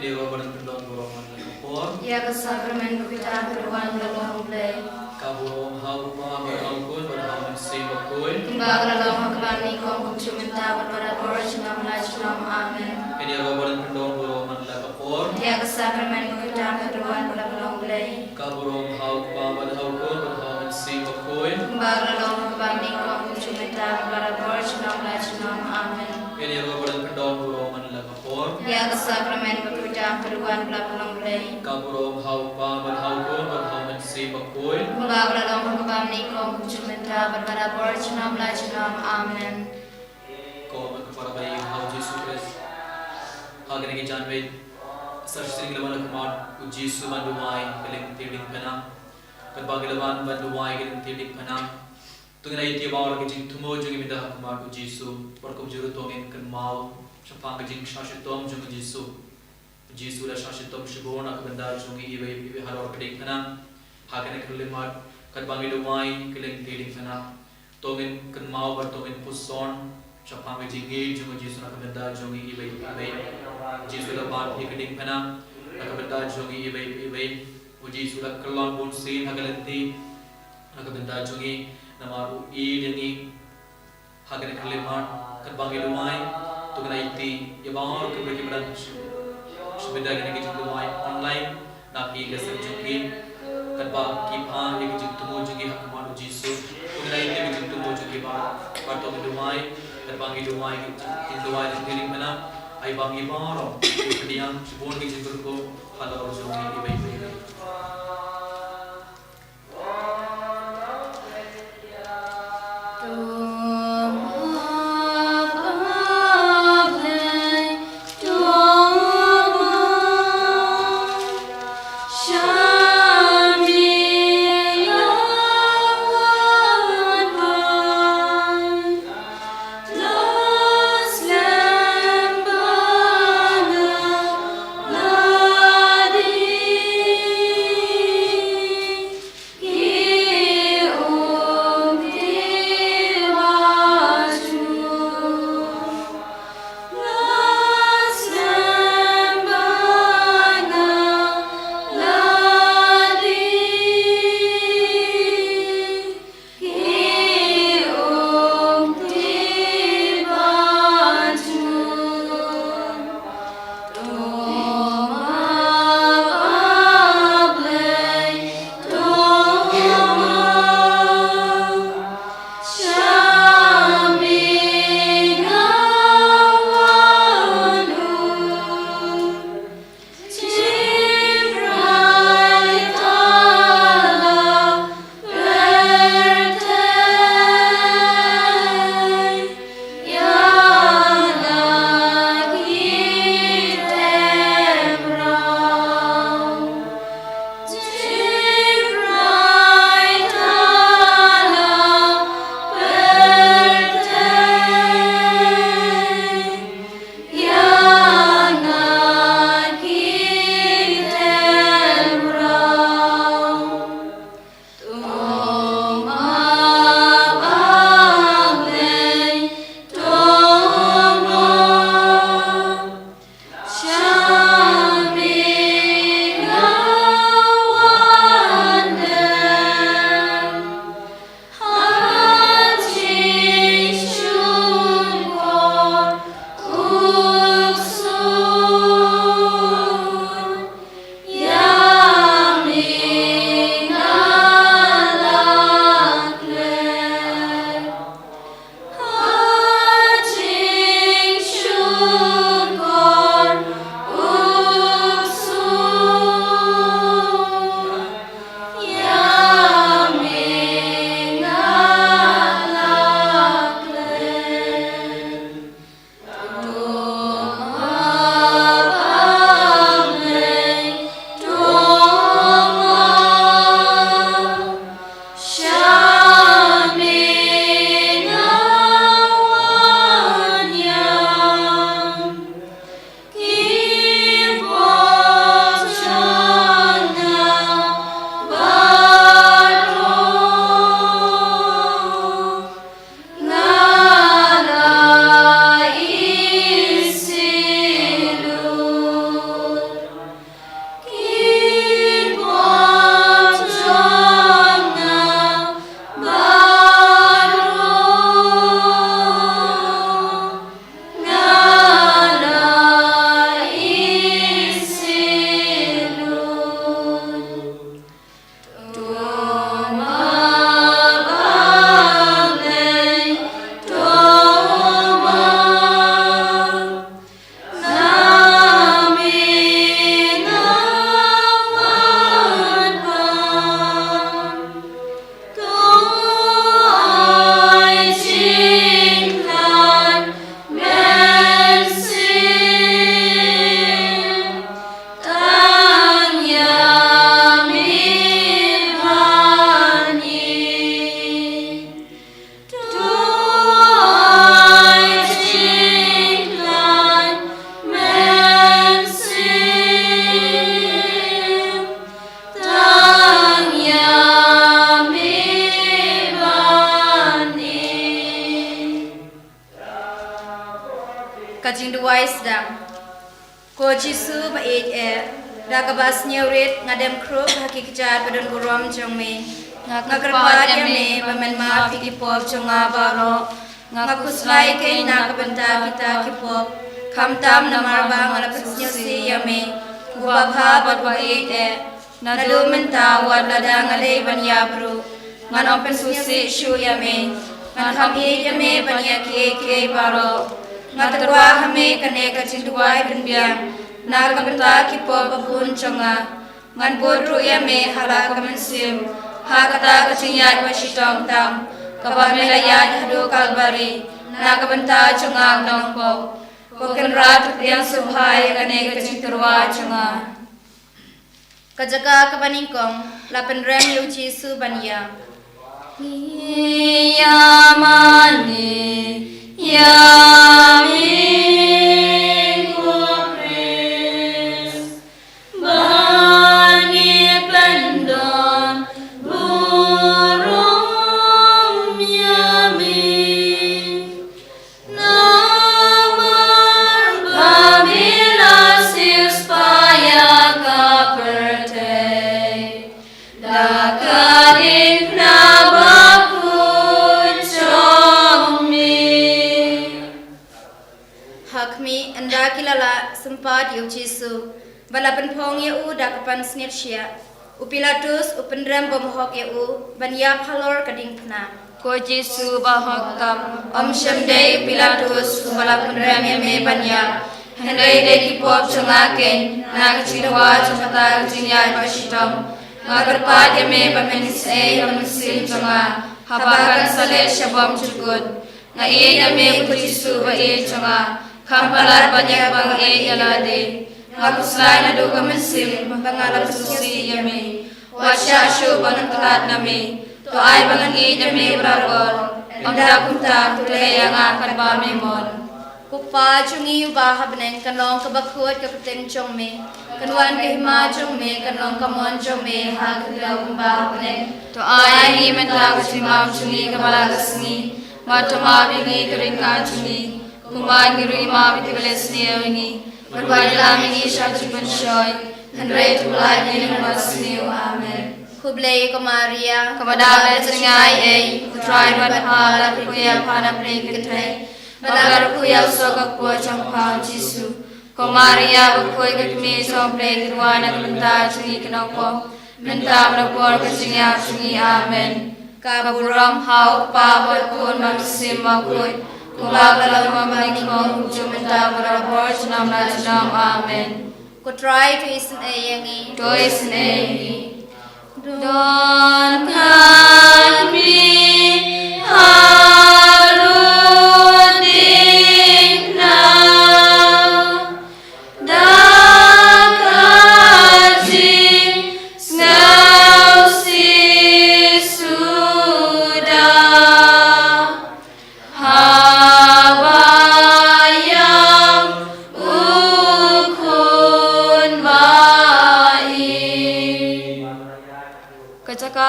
Ini roba dan pendon roman lekor. Ya ke sakramen kita keruan dalam mulai. Kaburom hau pa berhaukun berhaun sibakun. Kembang dalam kebani kong kucuminta berpada borjnam lajnam amin. Ini roba dan pendon roman lekor. Ya ke sakramen kita keruan dalam mulai. Kaburom hau pa berhaukun berhaun sibakun. Kembang dalam kebani kong kucuminta berpada borjnam lajnam amin. Ini roba dan pendon roman lekor. Ya ke sakramen kita keruan dalam mulai. Kaburom hau pa berhaukun berhaun sibakun. Kembang dalam kebani kong kucuminta berpada borjnam lajnam amin. Kau kepada bayi hau Yesus Kristus. Hagen ke janwe sarjring lawan kemat uji suman duai keleng tidik panam. Kerbagi lawan banduai keleng tidik panam. Tunggu naik tiap awal kejing tumo jungi minta kemat uji su. Perkop juru tongin kenmau. Sepang kejing syashet tom jungi Yesus. Yesus dah syashet tom sebon aku benda jungi ibe halor kedik panam. Hagen ke lemat kerbagi duai keleng tidik panam. Tongin kenmau bertongin puson. Sepang kejing jungi Yesus aku benda jungi ibe. Yesus dah bar hikdik panam. Aku benda jungi ibe. Yesus dah kelon pun sin hagalenti. Aku benda jungi namaru ideni hagen kelemat kerbangi lumai tu kena iti ya bawah ke bagi beran sebeda kena ke lumai online nak pergi ke jungi kerba kipa ya ke tumu jungi hak maru Yesus tu kena iti ke tumu jungi bar to lumai kerbangi lumai ke lumai sendiri mana ai bangi baro kediam sebon ke ko halau jungi ibai kajing duai sedang. Ko Jisu ba ragabas nyawrit ngadem krup haki kejar badun gurom jongme. Ngakerpat yame bamen ma piki pop jonga baro. Ngakuslai ke nakabenta kita kipop. Kamtam namarbang alapusnya si yame. Gubabha badwa nadu menta wadladang alay banyabru. Ngan open susi shu yame. Ngan kami yame banya ke baro. Ngaterwa hame kane kacindua benbiang. Nakabenta kipo babun chonga. Ngan bodru yame hala kamansim. Hakata kacinyat wasitong tam. Kapamelayat hadu kalbari. Nakabenta chonga nongpo. Koken rat yang subhai kane kacindua chonga. Kajaga kabaningkong lapan rem yu Jisu banya. Yamane yami kupres bani pendon burung yami namar babila sispaya kaperte dakadik Hakmi anda kilala sempat yu Jisu balapan pong yu dakapan snitsia upilatus upendram bomohok yu banyap halor kading pna ko Jisu bahok tam om syamdei upilatus balapan ram yame banyap hendai de kipop chongaken nagchidwa chomata jinyai pashitom ngagerpat yame bamenisei bamusim chonga habakan sale shabam chukut nga yame ko Jisu ba chonga Kampalar banyak bang yalade, ngapuslay na duga mensim bangalap susi yame, wasyasyo banang telat nami, to ay bangang yame beragol, amda kunta tulay ang akan bamimon. Kupa chungi ubahab neng kanlong kabakut kapateng chongme, kanwan kahima chongme, kanlong kamon chongme, hagdaw ubahab neng, to ay himenta kusimam chungi kabalagasni, matumabingi karingka chungi. Kumain giri ma bitibales niya wingi, berbalik mingi syatu penshoy, hendrai tulai ni lemas niu amen. Kublai Maria, kepada becengai putrai badhala kuya pada pringketai, bagar kuya soga kuya campau Jisu. Maria berkuya ketemi somplay kirwana kebenta cungi kenoko, benta berkuar kecingnya cungi amen. Kaburam hau pa berkun maksim makuy. Kumagalaw mamanikom jumenta berabor senam najam amen. Ko try to isin ayangi. To isin ayangi. Don kami harudik na dakaji ngausi sudah.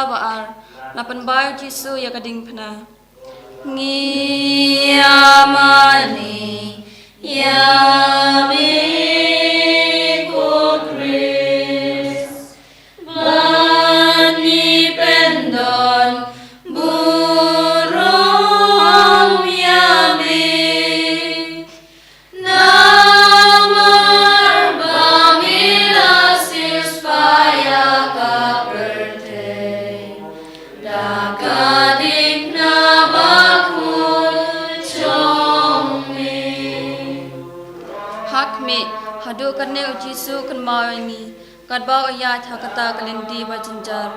Baar lapan bayu Jisu ya kading pena ngiyamani yami kupres bani pendon burung yami namar bamila sispaya kaperte dakadik na bakul chongme. Hakme hadu karne Jisu kan mawangi kadba oya thakata kalindi bajinjar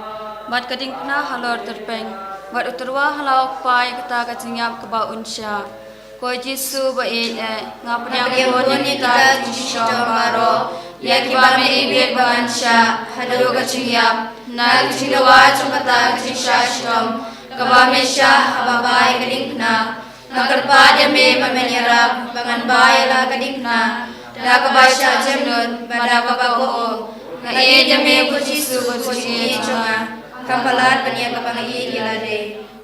mat kading na halor terpeng mat uturwa halau pai kata kacinyap keba unsya ko Jisu ba ngapnya bon kita Jisu maro ya kibame ibet bansya hadu kacinyap na kicilwa chumata kicishashtom kabame sya hababai kadingna nakarpada me mamenyarap bangan bayala kadingna nakabasya jemnun badababao na jame ko Jisu ko chunga kampalat panya kapangi ilade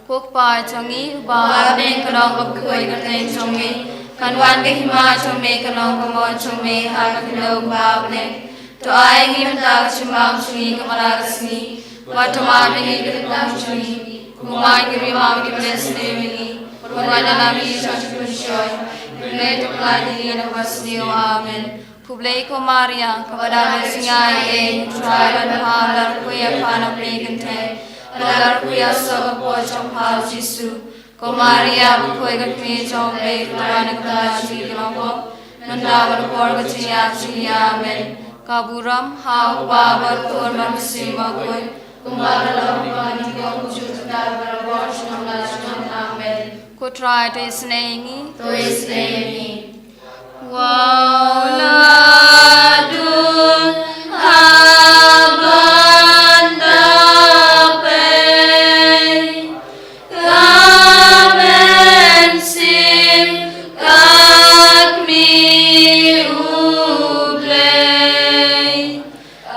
kokpa changi ba beng kadang bakoi kateng chongi kan wan ke hima chong me kalong kamon chong me ha ka kilo bab ne to ai ngi mata chimam chungi kamala kasni wa to ma ngi ke tam chungi kumai ke ri ma ke bless ne mi wa na mi chong chun shoy ne to kla di na wasni amen Kublai ko Maria kepada singai try dan halar kuya pana plegante halar kuya soga po chong hal Jisu ko Maria bukoy gatmi chong pe kuana kadachi kilombo nanda por gatiya chiya amen kaburam ha babar por mamsima koy kumara lamani ko chutar barabor chong lashon amen ko try to isnengi Waladun abandapay kamen sim kakmi ublay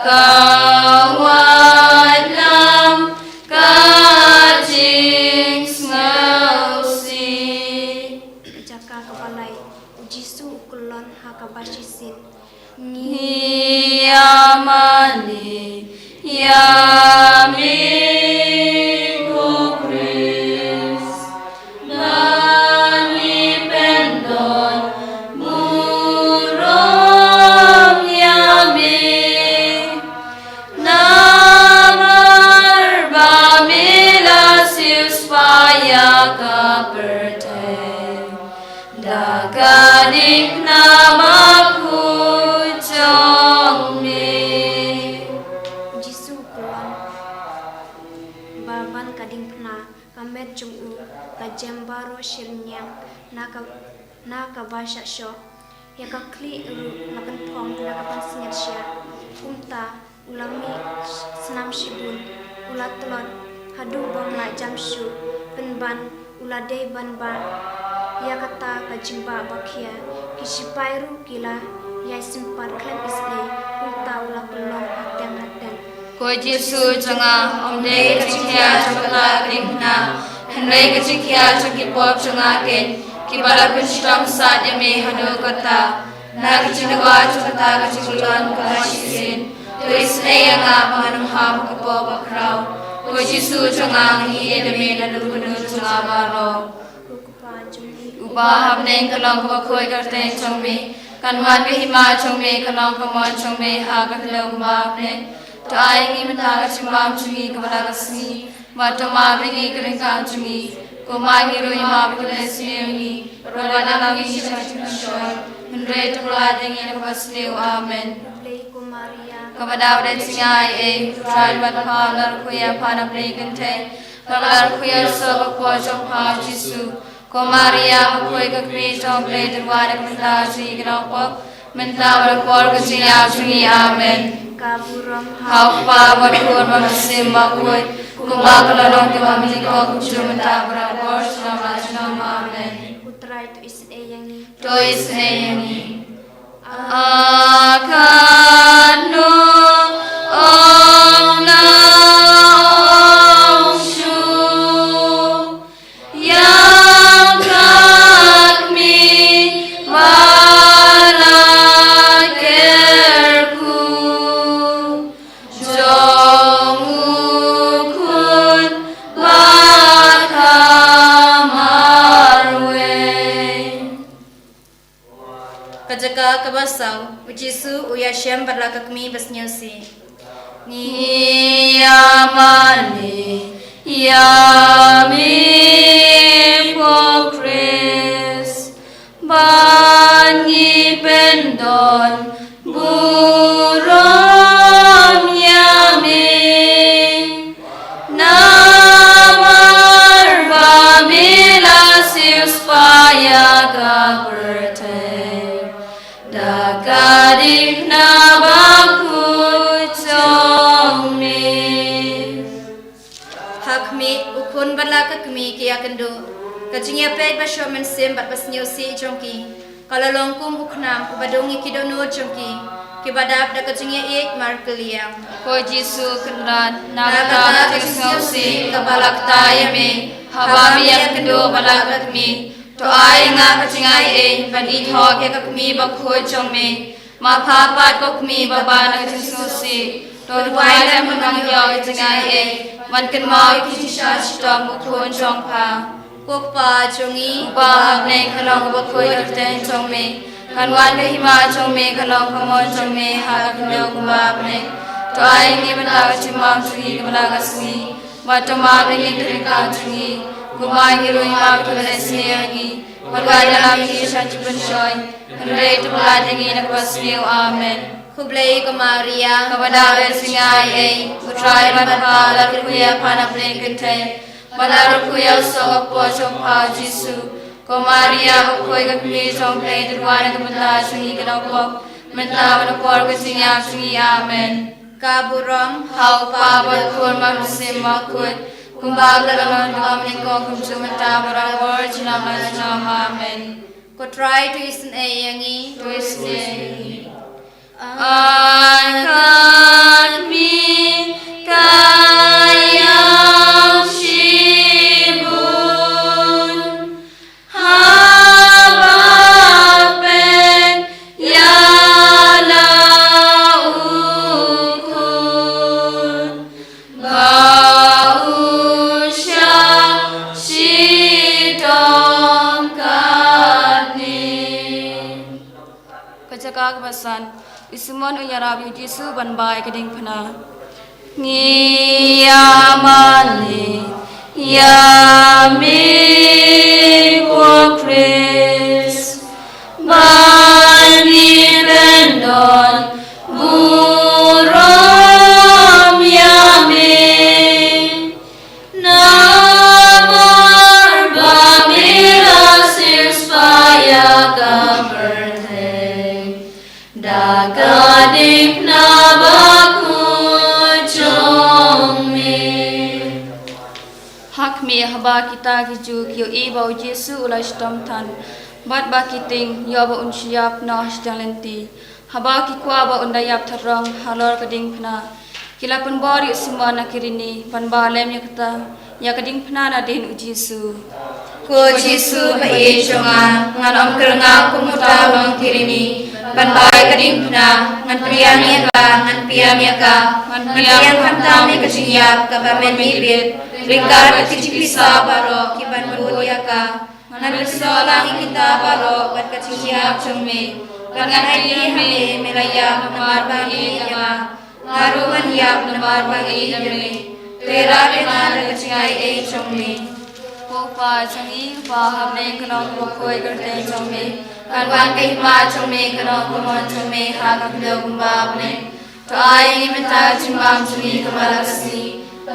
kawad lam kajing ngausi jaka kabalay Jisu kulon hakabashisin Niyamani Yami Kukris Nani Pendon Murong Yami Namar Bamila Siuspaya Kaperte Dagadik namaku jongmi Jisu kulon Baban kading pena kamet jungu kajembaro shirnyam naka basha sho yaka kli uru lapan pong naka pansingat sya umta ulami senam shibun ulat telon hadu bom la jamshu penban uladai banban ya kata kajimba bakia kisipairu kila ya simpan klem isle unta ula pelong hatang ko Jisu janga omde kachikya chakala krimna henrei kachikya chakipop janga ken kibala kunshtam sadya me hanu kata na kachinagwa chakata kachikulan kashisin to isle yanga manum ham kapop akraw ko Jisu janga ngi edame na lukunu janga baro Ubahab neng kalong ko khoi karte chongme kanwan ke hima chongme kalong ko mon chongme ha ka kalong bab ne to ai ngi mata chimam chungi kabala kasni ma to ma bringi kring chungi ko ma ngi ro hima ko lesmi rowana na ngi chachun shor hundred to la ding in basne amen kabada bre singai try but father ko ya pana plegante kalar ko ya so ko chong ha Jisu Ko Maria bukoy kakmi chong play terwarak menta si grapok menta berkor kesiya chungi amen kaburam haupa berkur masim bakoy kumakalong timamili ko kuchur menta berkor sama amen utrai to isneyangi akanu om na Kabasau, Jisu uyasham berlakakmi basnyusi. Niyamani yami pokris banyi pendon burom yami namar bamila siuspaya kaperte Dagadik nabaku chongmi Hakmi ukun berlakakmi kia kendo Kajingya ped basyo mensim bat basnyusi jongki Kalalongkum uknam ubadongi kidono jongki Kibadap da kajingya ik markeliang Ko Jisu kenran Nagata tiksngausi kabalak tayami Habami ya kendo balakakmi to ai nga ka chingai e ban I tho ke ka kmi ba khoi chong me ma pha pat ko kmi ba ba na chin su si to wai la man mang yo ka chingai e man kan ma ki sha sta mu khon chong pha ko pa chongi ba ne khalong ba khoi ka ten chong me kan wan ka hima chong me khalong ka mon chong me ha ka me ko ba ne to ai ni ban la ka chim ma chungi ka la ka sui ma to ma ne ni ka ka chungi Kumai hirui ma kule siagi Malwai dalam kisah cipun shoy Henry tu peladang ina kuasmiu amen Kublai ke Maria Kepada bersingai ei Putrai madha lalu kuya panap lengkente Malaru kuya sok po chompa Jisu Ko Maria ukoi ke kmi chompe Turwana ke menta sungi ke nopok Menta menopor ke singa sungi amen Kaburong hau pa berkur manusim makut Kumbag lalamang dumamin ko kung sumata marawar sinama amen. Ko try to isin ayangi to isin ayangi. Angkat mi kayang shibun habapen yana ukun Kagbasan isumon uyarab Yesu banbai keding pena ngiyamale yami ko Chris bani bendon burom yami namar bamila sirspaya kaberte Dagadik na baku chongme Hak mi haba kita kiju kyo ibau Yesu ulai stom tan bat ba kiting yo ba unsiap na hasjang lenti haba ki kwa ba undayap tharong halor kading phna kila pun bori simwa na kirini pan ba lem yakta ya kading phna na den u Yesu ko Yesu ba e chonga ngan om krenga kumuta long kirini ban bai kading phna ngan priamia ka ngan priang khanta me kachiyap ka ba men mi bit ringkar kachipisa baro ki ban budia ka ngan solang kita baro kat kachiyap chongme ngan ai hame melaya namar bangi yama ngaruman yap namar bangi yame tera bena kachiyai e chongme pa changi pa hamne kanong bokoi karte chongme kanwan kai ma chongme kanong kumon chongme ha kakdo kumbabne to ai ni meta chimbam chungi kamalakasi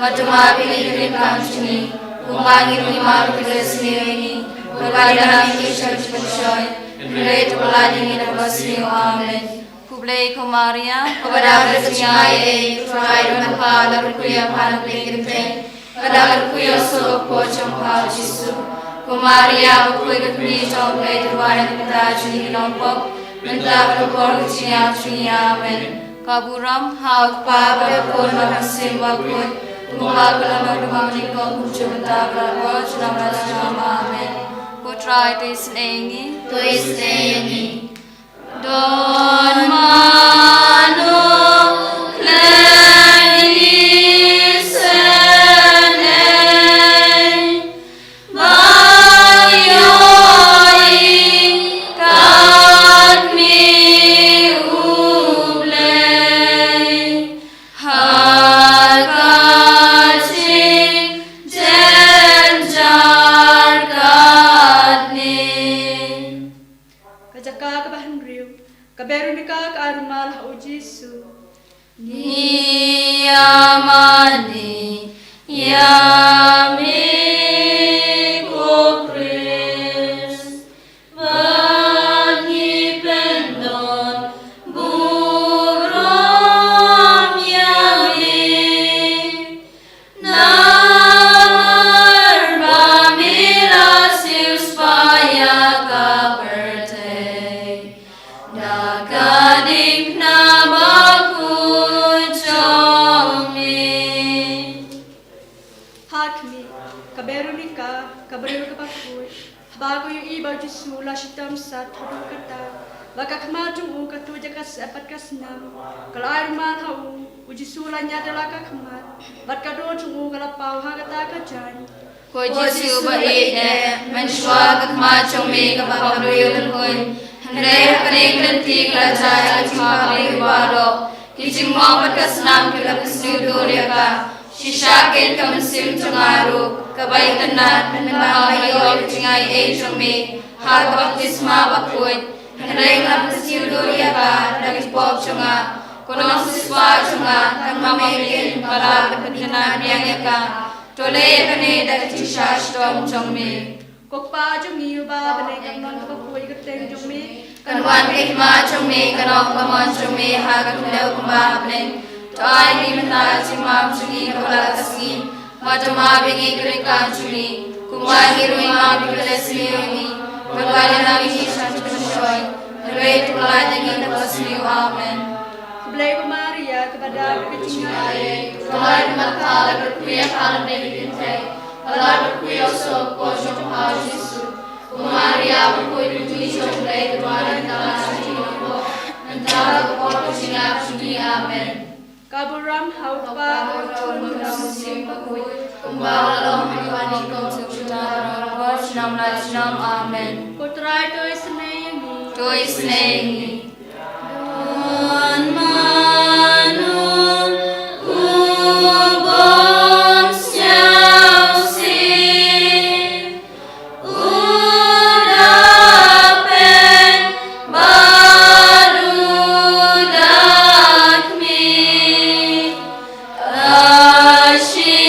matuma bili rim kam chungi kumbangi ni maru kidesni ni bagada ni shach pachoi re to lani ni nabasi amen kublai ko Maria kepada bersiai e try man pa la kuya panap lekente Kadang kuya sok po chompa Jisu ko Maria ukoi ka kmi chompe turwana kita chuni lompok menta berkor kucinya chuni amen kaburam hau pa berkor makasim wakut kumbal kalama dumamni ko kucumta berkor chunam rajam amen putra tis nengi don manu Niyamani yami ko Chris bani pendon burom yami namar bamila sirspaya kaperte dagadik nabaku bago yung ibaw Jisu la shitam sat hadu kata baka kemaju katu jakas apat kasnam kalau air man hau Jisu la nyada la ka kemat bat kado tungu kala pau ha kata kajan ko Jisu ba ide manshwa ka ma chome ka ba habreul kun hre kare kranti ka jai ma re waro kijing mo pat kasnam ka psnu dore ka shisha ken kam sim tungaru kabai tanat ma mayo jingai e chome ha baptisma bakut Henry ngapsiu doria ka dagis pop chunga kono siswa chunga tangma mekin para kapitana niang ka tole kane dagis shashtom chongme kokpa chungi ba bane kamnon ka koi ka teng chungme kanwan ke ma chongme kanok kamon chongme ha ka klau kumba bane tai ni mata chimam chungi kala kasni matama bingi krika chuni kumai hirui ma bikalesmi Berkali nami Yesus bersyukur, berwet mulai dengan terpesmiu, amin. Belai Maria kepada kecingnya, Tuhan berkala berkuya kalam dari bintai, Allah berkuya sok kosong hal Yesus. Maria berkuya tujuh sok belai Tuhan dalam hati aku, mentara kau singa sunyi, amin. Kaburam haupa Tuhan musim berkuya, kembali dalam hati kau sejuta. Nam amen. Putra itu isnengi. Tu isnengi. Don manu ubom siausi udapen barudak mi ashitom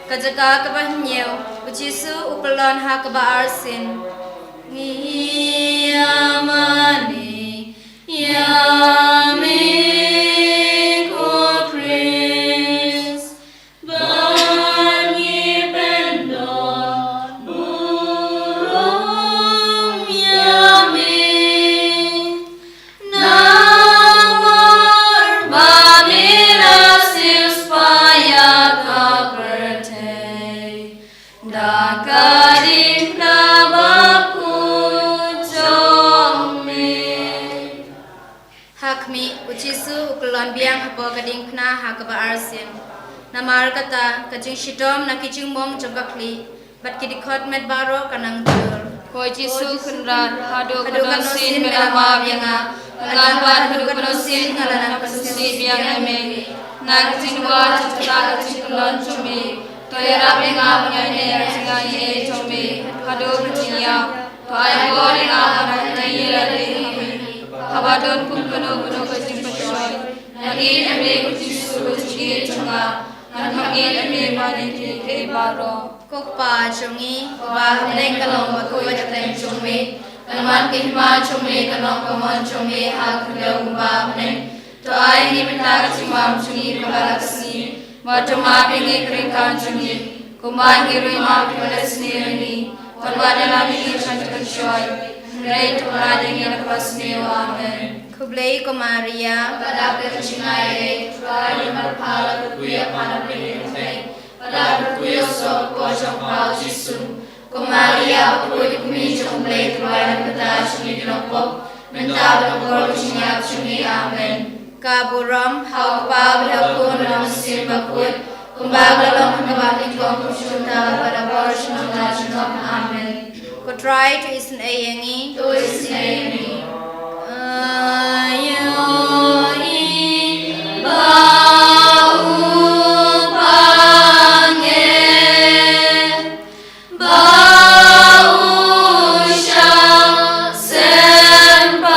Kajaka kabahnyeu Ujisu upelon ha kabaarsin Ngiyamani Yami ko Chris Banyi pendon Burung Yami Nawar Bamila Silspaya Dakadim nabaku jommi Hakmi ucisu ukulon biang hapo kading kna hakaba arsin Namar kata kajing shitom na kijing mong jogakli Bat kidikot med baro kanang jur Ko jisu kunrat hadu kanosin melama bianga Nganwan hadu kanosin ngalanan pasusi biang eme Nang jingwa citra kajing kulon jommi Toyera benga punyane singai e chome hado berjiya toy borenga manayira dehi habadon kumkono kono kajing pachoy nagi ame kujisu kujiye chunga anhangi ame manike ke baro kokpa chungi ba hamleng kalong bakoi jateng chungme kalman ke hima chungme kalong kamon chungme ha khuleu ba hamleng toy ni mita kachimam chungi kalasni Matama pingi kringkan chungi, kumang hirui ma pipalasni ani, kalwada nami chantak shoy, rei tumading inapasni amen. Kublai ko Maria, pada kecinaye, tuai marpala berkuya panah pingi, pada berkuya sok kosong pal Jisu, ko Maria berkuya kumi kublai tuai kata chungi dinopok, mental berkuya chungi amen. Kaburam hau pa berapun dalam sir bakut kumbang dalam kembali kau kusyunta pada portion nasional amen. Ko try to isen ayangi to isen ayangi ayo bau pange bau syang sempate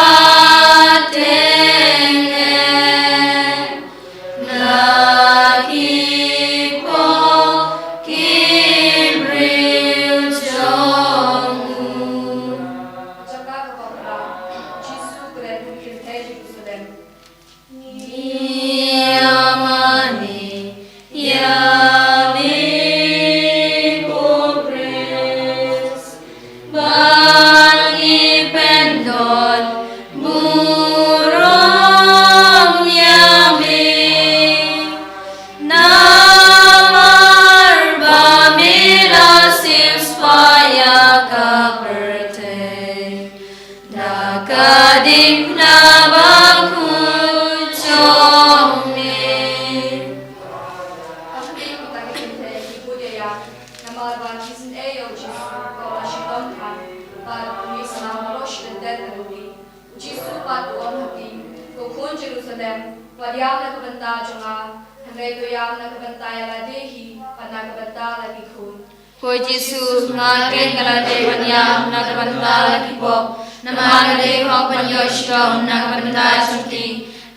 Burung Yami Wadiam na kabanta jonga, Henry to yam na kabanta yala dehi, Pana kabanta lagi kun. Ko Jisu ngaken kalade panyam na kabanta lagi po. Namana de ho panyo shom na kabanta chunti.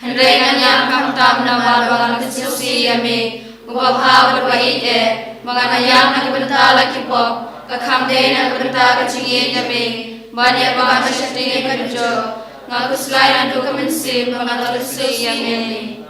Henry kanyam kamtam na malwangan kesusi yame. Ubabha berwait menganayam na kabanta lagi po. Kakamde na kabanta kacingin yame. Banyak banget syuting kerja. Ngaku selain itu kemensim mengatur seyame.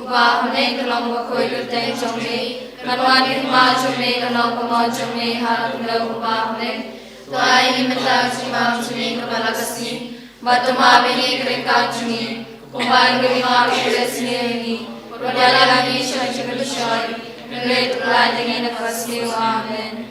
Ubah hane kalau bakoi kerja jombe. Kanwan irma jombe kalau pemau jombe hal kalau ubah hane. Tuai ini mentak cuma jombe kepala kasih. Batu mabini kerja jombe. Kumpulan kelima kerja ini. Berjalan lagi syaitan bersyai. Mengelit pelan dengan kasih amin.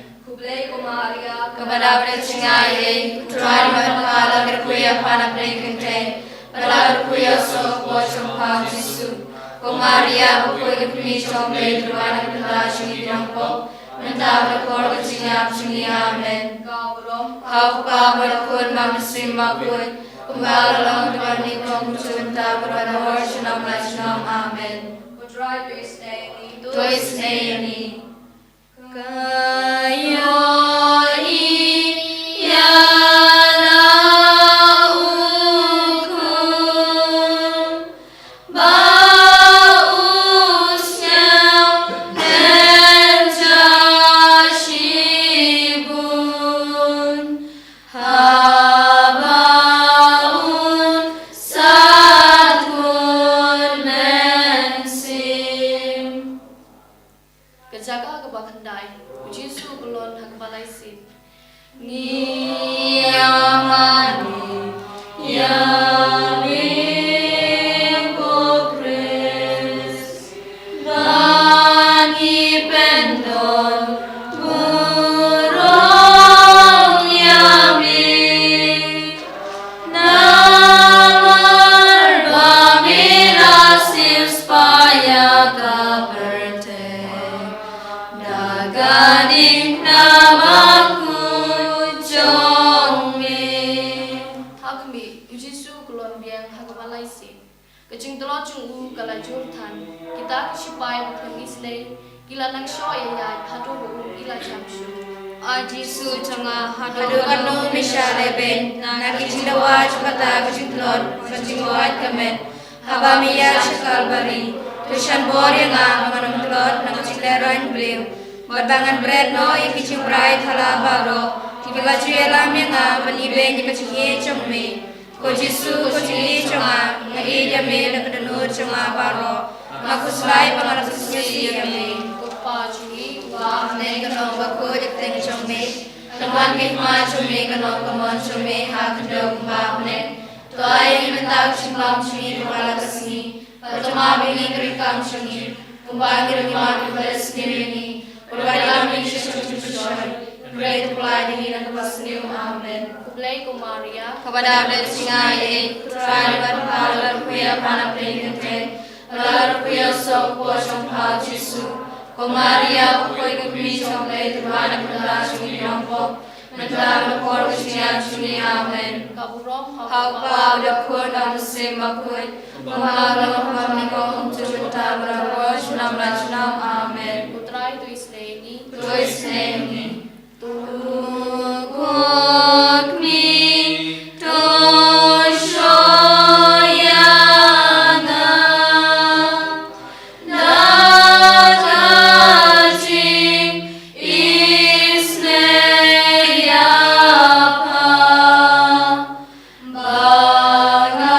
Kepada bercingai, tuan berkala berkuya pada berkente, pada berkuya sopo cumpa Yesus. Maria berkuya kami combe tuan berkala cumi jampo, mentah berkor bercingai cumi amen. Kau berkun manusia makun, kembali dalam tuan nikong cunta berwadawar senam senam amen. Tuis neini. Kayo iyala ukum bausnya menjashibun habaun satkun mensim. Kejaga kebakandai, Jisu belon hakbalaisin. Ni amani, yami popres, bani pendon, burung yami, namar bamila supaya kaberte. Gading namaku jongme. Hakmi, Jisu kulon biang hakamalaisin. Kecing telot cungu kala jurtan. Kita kesupai bukan isle. Gila nang shoy ya hadu buku gila jamsu. Jisu canga hadu kanu mishale ben. Naki cindawa cukata kecing telot kecing wajat kemen. Haba miyar shakal bari. Tushan bor yang manum telot nang kecing leroin beliau. Berbangan bread no yang kicing berai thala baro. Tiba baju elam yang beli ben yang kecing ye congme. Ko Jisu ko cili conga ngai jame nak denur conga baro. Ngaku selai pengalas suci jame. Upa cili upa ne kanong bako jateng congme. Teman kehma congme kanong kamon congme hak dong bapne. Tuai mentau cimbang cili kepala kesini. Pertama bini kerikam cili. Kumbang kirima kepada sendiri ni. Berbahagia Yesus Kristus, Great Pulai dengan kepasniu amen. Kublai ku Maria, kepada bercingai, Tuhan berpahala kuya panah peringkete, berlalu kuya sopo congpa Yesus. Ku Maria kuya kami congpai Tuhan berpahala cumi jampo, mentah berkor kecingan cumi amen. Hapa berkor dan semakun, membahagia kami kau cunta berkor senam amen. Putra itu Tuis neni tukuk mi toshoyana dadaji isneyapa baganya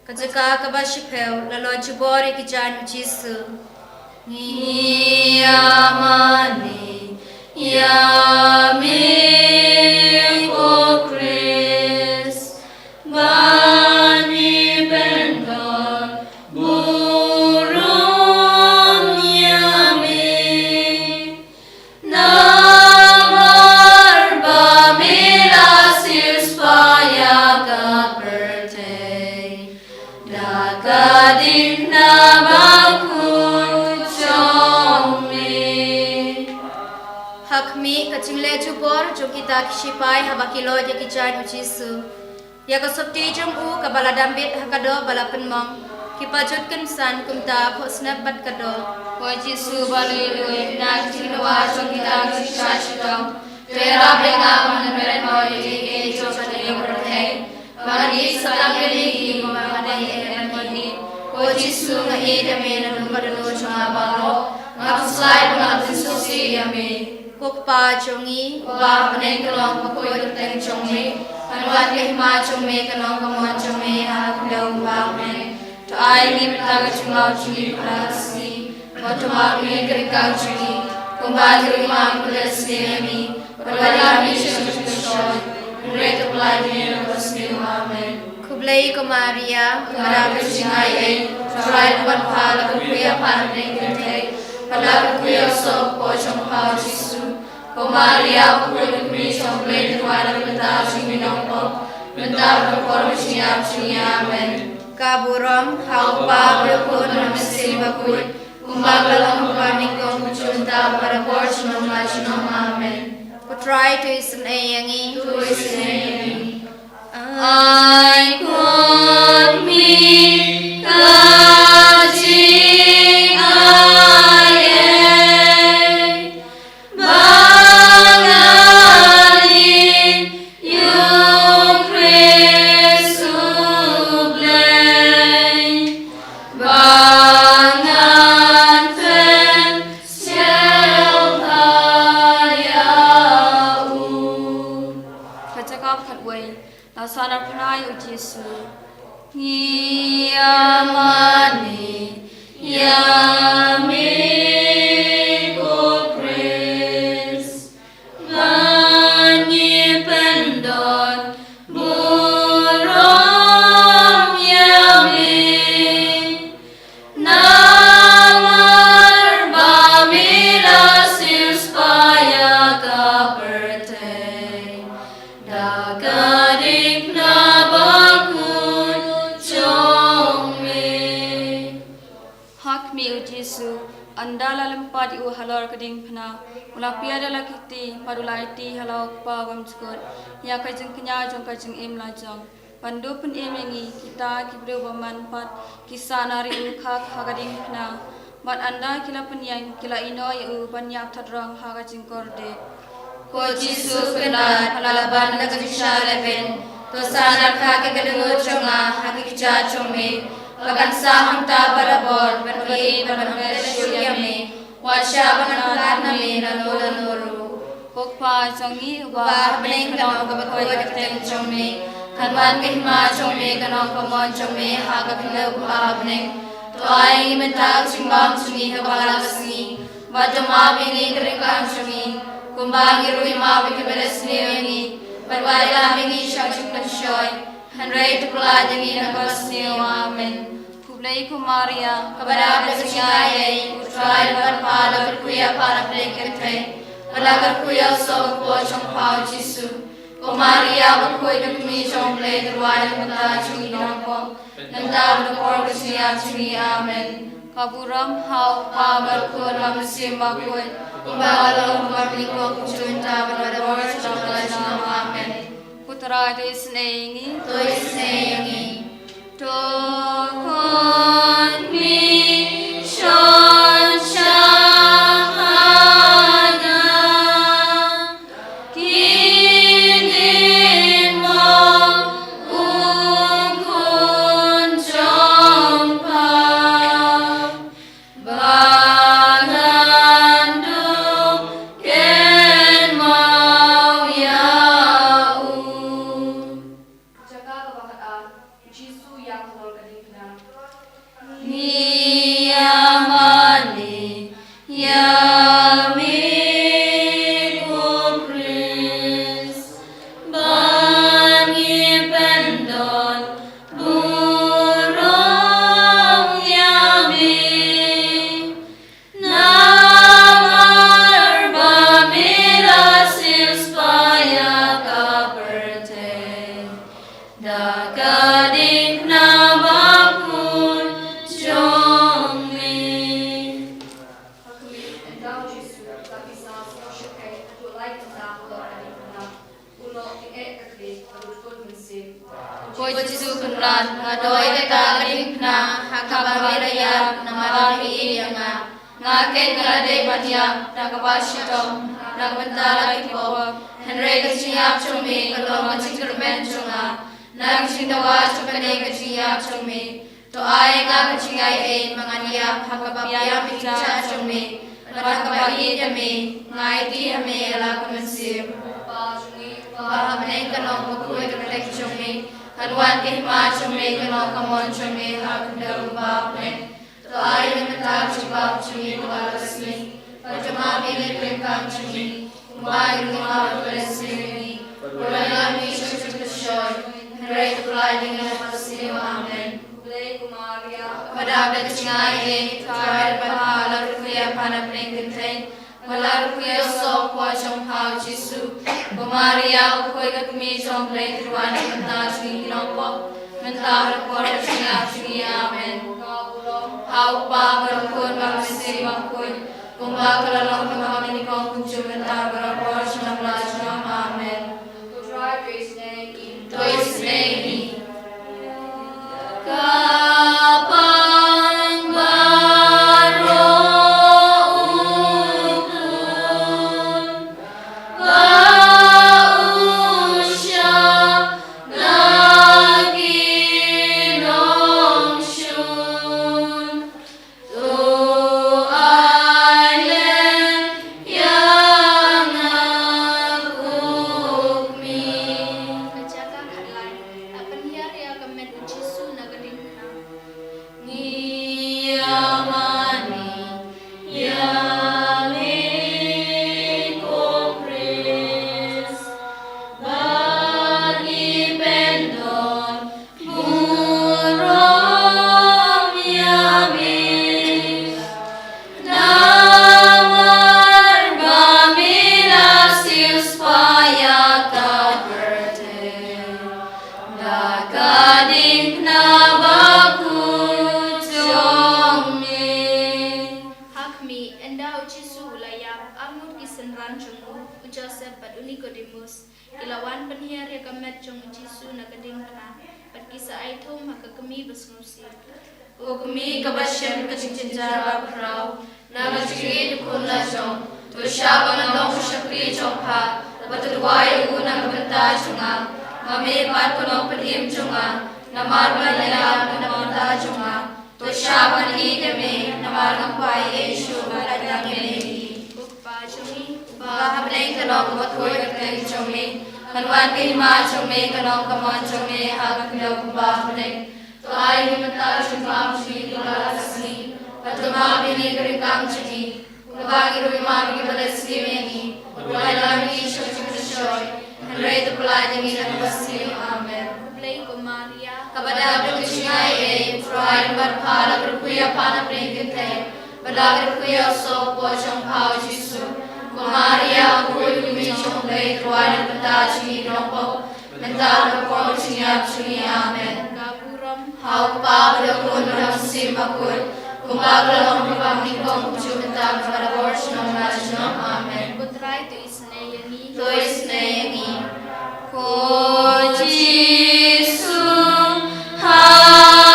Kajaka kabashipel lalo jubori kijan Jisu. Ni amani yami kokris bani bendon burung yami namar bamila supaya kaperte. Gading namaku jombe. kor jom kita kisipai habakilo ya kijan ujisu. Ya kasopti jom kabala dambit hakado bala penmong. Kipajut kensan kumta khosnap bat kado. Ko Jisu balui na chinawa jom kita kisashitong. Tera brenga manmeren moi e jom sadeng berthei. Mari salameli mamane en mani. Ko Jisu ngai dame number no chama balo. Ngapslai ngapsusi yame. Kokpa jongi Ba panen kalong pakoy teng chongme. Anwat kehma chongme kalong kamon chongme ha kudau ba men. To ai ni pitaga chungau chungi prasi. Motoma mi kerikau chungi. Kumbali rumah kulasni mi. Perwali shushoy. Great apply me kulasni amen. kublai ko Maria Maraga singai ay. Try what pala kuya panen kente. Pala kuya so po chong pao Jisu. Ko Maria kuya mi chong play tuwala benda singinong po. Benda berkorban siap amen. kaburom haupa berpun namaste bakul Umagalang paning kong kuchunta para portion ng amen. Putrai tu isun ayangi Tu isinayami. I could me kajing aye bangalin yung Kristu blay bangan pen sel hayau. Kacakap katway. Sana pernah Yesus, Yamani, Yami ko Chris, Banyi pendon, Burom Yami, Namar Bamila Silspaya Kaperte, Dagadi. Mi Jisu andala lempat u halor keding pena ulapia dala kiti padulaiti halau pa wamskut ya kajeng kenya jong kajeng im lajong pandu pen imengi kita kibru baman pat kisah nari u khak hagading pena mat anda kila penyang kila ino u banyak tadrong hagajing korde ko Jisu kenal halalaban nagajisha leven to sana khak kedengut chonga hakikja chome Bagan sahang ta barabor banway banway syuyame wasya bangalat nami nanola nuru pokpa jongi wa beneng kanong kabakoy kateng chome kanwan kehma chome kanong kamon chome haga pilau pa beneng to ay mentag simbang chumi habalabasni wadama bini kerekan chumi kumbangi rui ma bikeberesni wengi barwai lamingi syakchuk nansyoy Handrai tu pelajari nabasni amen. Kublai ku Maria kepada bersingai utrai berpala berkuya para pelekete belagar kuya so pocong pau Jisu. Ku Maria berkuya demi jomble terwali mata cumi nampong nanda berkor bersiap cumi amen. Kaburam hau pa berkuya mamusim bakul kumbagalong berpikok junta berwador jomble amen. Putra tu isnengi to kon mi shon shahada kinin mo ukun jompa bangandu ken mau yau. Jaga kebahagiaan Jisu yang keluar dari benar. ko Jesu kunran ngadoi deka kading na hakabaraya namarahi yanga ngaken ngalade banyam nakabashitong nakabantala kipo Henry kachiyap chumi kaloma chikirmen chunga nagsindawa chukane kachiyap chumi to ay nga kachiyay ay mangania hakabapya mikcha chumi Marakabayi yami ngai ti yami ala kumansir Pahamne kanong bukuy katek chumi Kanwan kihima chumi kanong kamon chumi hakundal ubapne To ay namatag chibab chumi kawalasmi Pajama bili primkam chumi Kumay lumar kulesimi Kulayami shushukushoy Henry kulaying napasiyo amen Madagat chingai Tawar pahala rukuya panapring kintain Wala rukuya so kwa chong hao Jesu Bumaria ukoy kakmi chong play Triwan kanta chungi kinongpo Mentahar kora chungi amen Hao pa barakun mamasiri makoy Kumba kalalong kamamin ikong kunju mentahar barakor chunang lachong amen To is name Kapang baro ukun Kausya naginong syun Tu ailen yang agukmi Kajaga kalai akan hiar kamen Jesu nagading Niyamani yami kopres Bani pendon murong yami Namar bamilasius paya kaberte Nagadik na Hakmi endau Jesu layam amur kisenran chungu Joseph pat Nicodemus ilawan penhiar ya kamet chung Jesu nagading pana pat kisa aitum hakakami basmusi Ukmi kabasyan kacingcinjar babrau nagacingin kunla chong tu syaban long syakri chong ha batudway unang kabenta chunga mami pat kuno padim chunga namar banyalam namanta chunga to syaban ideme namar kampai Yesu madadameni uppa chumi bahabneng kanong mathoy kateng chumi kanwan kihima chumi kanong kamon chumi hagakdaw bahabneng to ay himata chumam chumi kulalasni patuma binigurikam chumi kulabagi rumimami kibalasni meni kulalami shoy Henry to pulajang inabasni amen Kublay ko Maria kabada berkucingay Troy berpala berkuya pana pringkite badagar kuya so po chong hao Jesu ko Maria kuy kumi chong lay Troy berpatachi nopo mental berko chingap chungi amen kapuram hao pa berkun berhamsim akul kumbaglalong berpamikong kucu mental berabor chong rajno amen putrai to isneyangi Ko Jesu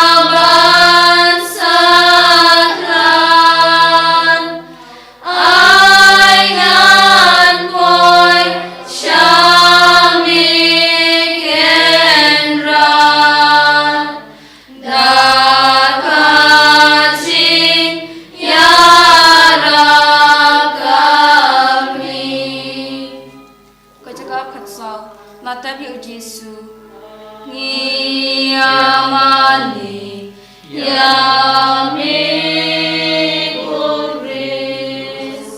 haban sakran Aingan boy syamikenran Dakacing yarab kami Kajagap katsal Latabi o Jesu Ngiyamani Yami Kubris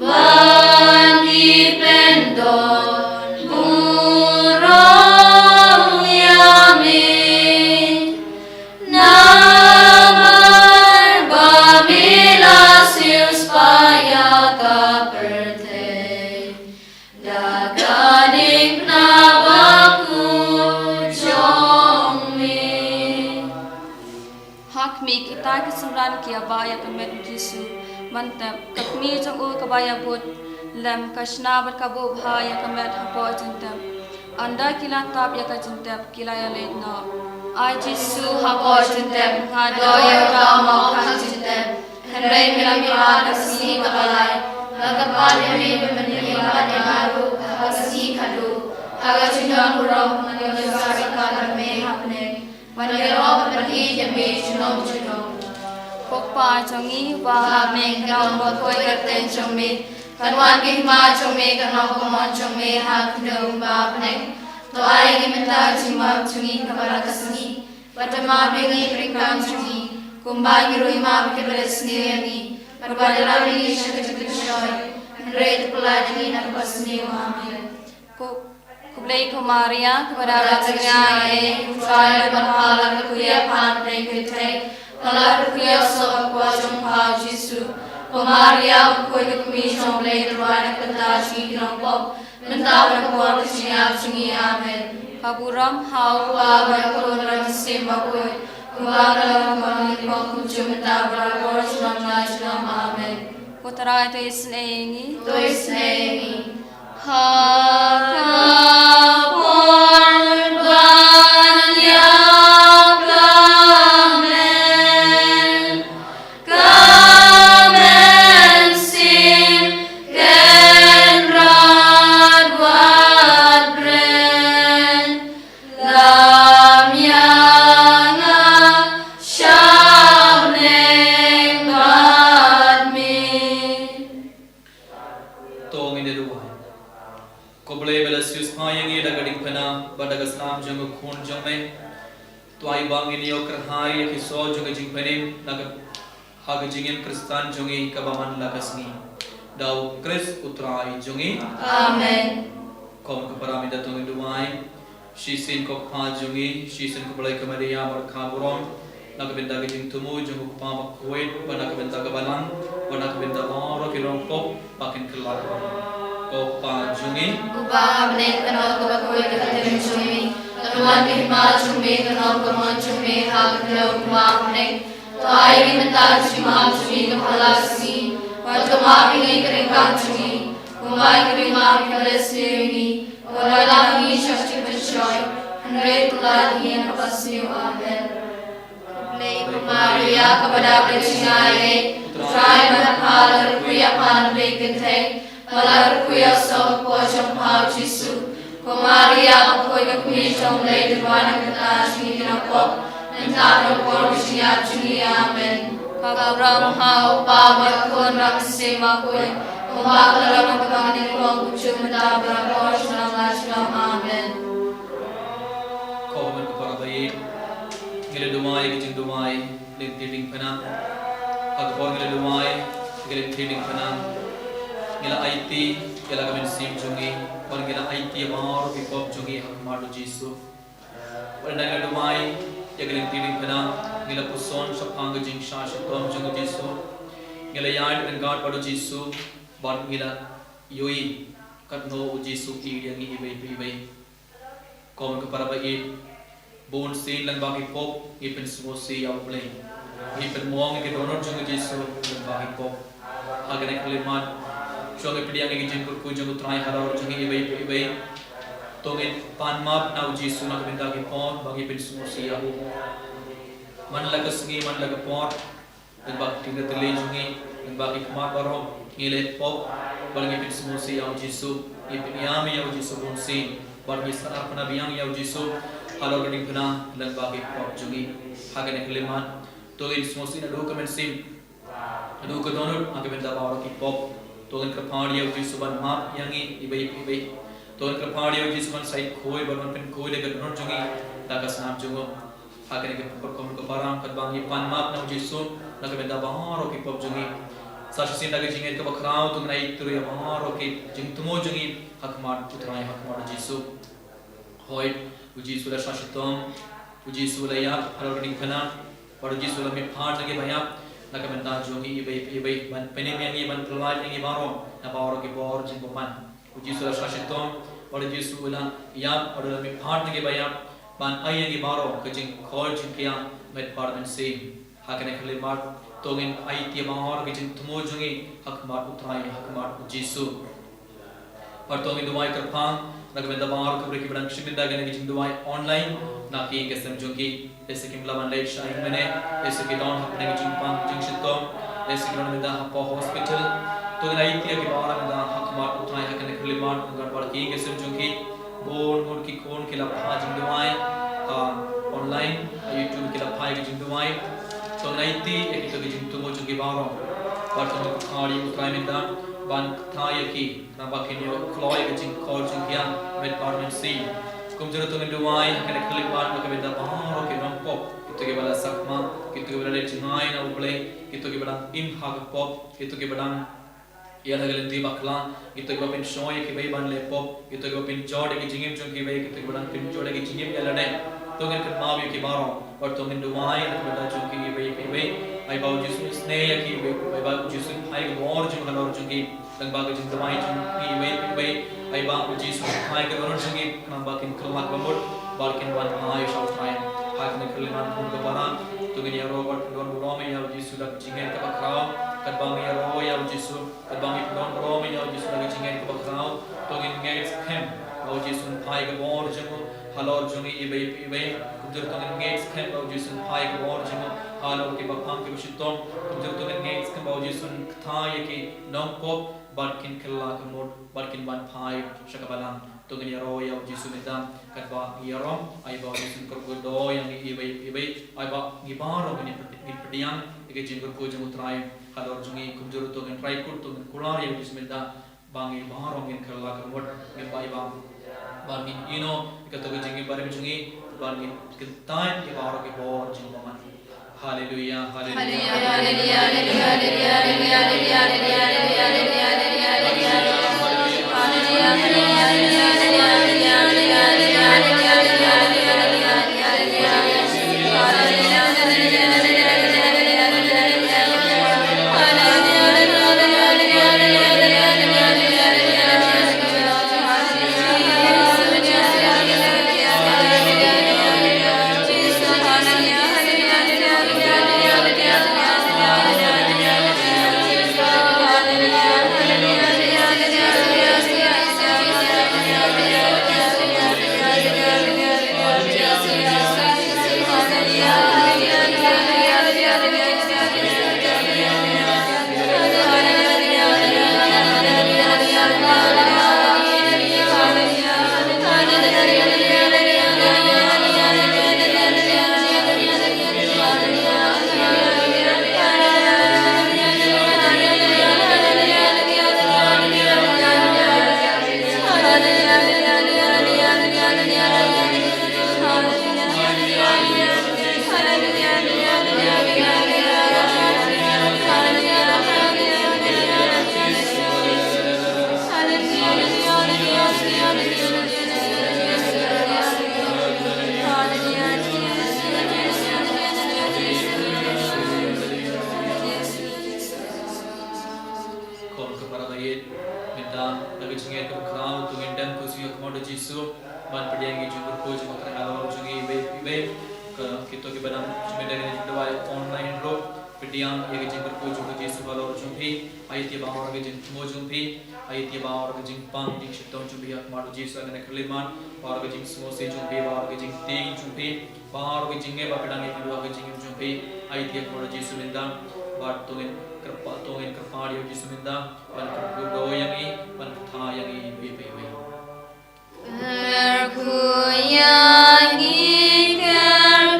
Bani pendon Murong Yami Namar Bamilasius Paya Kaperte Dagadik na baku chongmi Hakmi kita kesemran kia baya kemet Jesu mantap kakmi jong u kabaya but lem kashna berkabu bhaya kemet hapo jentam anda kila tap ya ka jintap kila ya le no ai jisu ha ko jintap ha do ya ta ma khan jintap henrai mila mi ma si balai laga pa ya mi mani ma ne maru ha si khadu aga chinon ro mani sa ka na me hapne mani ro mani ya me chinon chinon pokpa chongi wa me ngam bo koi ka ten chongi kanwan ki ma chome kanau komon chome hak dum bab neng to ai ki menta chima chungi kamara kasni patama bengi prikam chungi kumbai roi ma ke beresni yani parwadara ni shakati shoy red pelajani na pasni amen ko kublai kumaria kepada raja e try berhala kuya pan dekete kalar kuya so ko jompa jisu Kumaria koi kumi chomle derwana kata chingi rompop mentawar kuar siap chingi amen Haburam hau pabar koran sema koi kumara kami kong mentawar kuar siap amen Putra itu isnengi Kristan jungi kabaman lakasni dau Kris utrai jungi amen kom keparami datung duai shisin kok pa jungi shisin ko balai kamaria bar khaburon nakabenta gijing tumu jungu pa makwet banakabenta kabalang banakabenta oro kilong pop pakin kelar kok pa jungi uba amne kanau ko bakoi katem jungi kanwan ki ma jungi kanau ko mon jungi hak dum bab neng to ai ki menta chima chumi kapala si patama bingi kringam chumi kumai krima kalesini orala ni shakti bishoy andre tulani kapasi amen play kumaria kepada percaya try berhala kuya pan bekente malar kuya so pojam pau jisu kumaria koi kumi chomle dirwana kata chimi rapop Mentaro por siap chungi amen Kagram hau pabar kon rak sema koi Kumbakalam kagani kong kuchum mentabra por shalom amen Kauman kaparabai ngile dumai kijing dumai ling tiding pana agpor ngile dumai ngile tiding pana ngila IT ngila kamen sim chungi or ngila IT amar pipop chungi hakmadu jisu wala ngila dumai Yagaling tiling pana ngila puson sapang jing sha shatom jung jisu ngila yard and god padu jisu ban ngila yoi katno jisu ki yang ibai ibai kom ke para bai bon sin lang bagi pop ipen smosi yaw play ipen muang ke donor jung jisu lang bagi pop agane klimat chong epdiang ke jing ku jung trai harar jung ibai ibai Tongin panmap na jisu nak benda ki pon bagi pen smosi yaw man laga sengi man laga pot dan bagi tinggal terlejungi dan bagi kemat barom ngilet pop bagi pen smosi yaw jisu ipin yami yaw jisu bonsi bagi sanar penabiang yaw jisu kalau gading pena dan bagi pop jungi hagane keliman tongin smosi na do kamen sim do ka donor ag benda baro ki pop tongin ka phadi yaw jisu ban map yangi ibai Tuan kerpadi uji suman sai koi baron pen koi dekat donor jungi dagas nam jungo hakane ke perkom ke parang kat bangi pan map na uji sun nak benda baharo ki pop jungi sashi sin daga jinget ke bakrao tum nai turu ya baharo ki jing tumo jungi hakmat utrai hakmat uji su hoi uji sula shashitom uji sula ya halo ding kana par uji sula me phat lage bhaya nak benda jungi ibai ban penemi ban provide ngi baro na baro ki bor jing man Uji sura shashitom और उजी सुला या और में फाट के बया ban ayang ibaro kajing khol jingkia met parmen se hakane khale mar tongin ai ti mahor kajing thumo jungi hakmar utrai hakmar jisu par tongin dumai karphang nagmenda bar ko ki badang shiminda gane ki jingduai online na ki kesem jongki ese ki mlaban late shine mene ese ki don hapne ki jingpang jingshito ese ki don menda hapo hospital to nai tia ki bar menda hakmat uthai hakane khliman ngar bar ki kesem jongki bon mon ki kon ki la pha jingduai online YouTube ki la pha ki jingduai to nai ti ekito ki jingtu mo jongki baro par to khari uthai menda ban thai ki na bakin yo kloy ke jing kol jing yang met parmen si kum jero to nduai hakane khliman ka menda baro ki ram pop kito ke bala sakma kito ke bala le jingai na uble kito ke bala in hag pop kito ke bala ya lagalen di bakla kito ke bapin shoy ke bai ban le pop kito ke bapin jode ke jingem jong ke bai kito ke bala pin jode ke jingem ya lade to ngen kat mawi ke baro or to nduai na bala jong ke bai ai bau jisu sne ya ki bai bau jisu hai ke bor jong halor jong ki dan bagai jing damai jing ki bai ai ba jisu hai ke bor jong ki na bakin kelak bamur barkin wan ai shau trai hak ne keliman pun ke bara to ngen ya robert don rome ya jisu dak jingen ke bakrao kat bang ya ro ya jisu kat bang don rome ya jisu dak jingen ke bakrao to ngen gates kem bau jisu hai ke bor jong halor jong ki bai jur to ngen gates kem bau jisu hai ke bor jong halor ke bakam ke shitom jur to ngen gates kem bau jisu tha ye ki nom pop barkin kella kemod barkin ban phai shakabalang to ngen ya ro ya jisu medam kat ba ya rom ai ba jisu kergodo yang ibai ai ba ngibaro ni pediang ke jinggur ko jemu trai halor jungi kumjur to ngen trai kut to ngen kular ya jisu medam bangi baro ngen kella kemod ngen bai ba barkin ino ke to jingi bare jungi barkin kitain ke baro ke bor jing man haleluya haleluya haleluya haleluya haleluya haleluya haleluya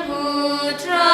Putra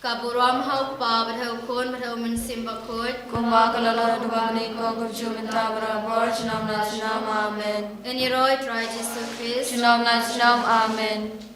Kaburam hau pa berhau kon berhau mensim bakut. Kumba kalala dua ni ko kurju minta berabor senam na senam amen. Eniroi try Jesus Christ. Senam na senam amen.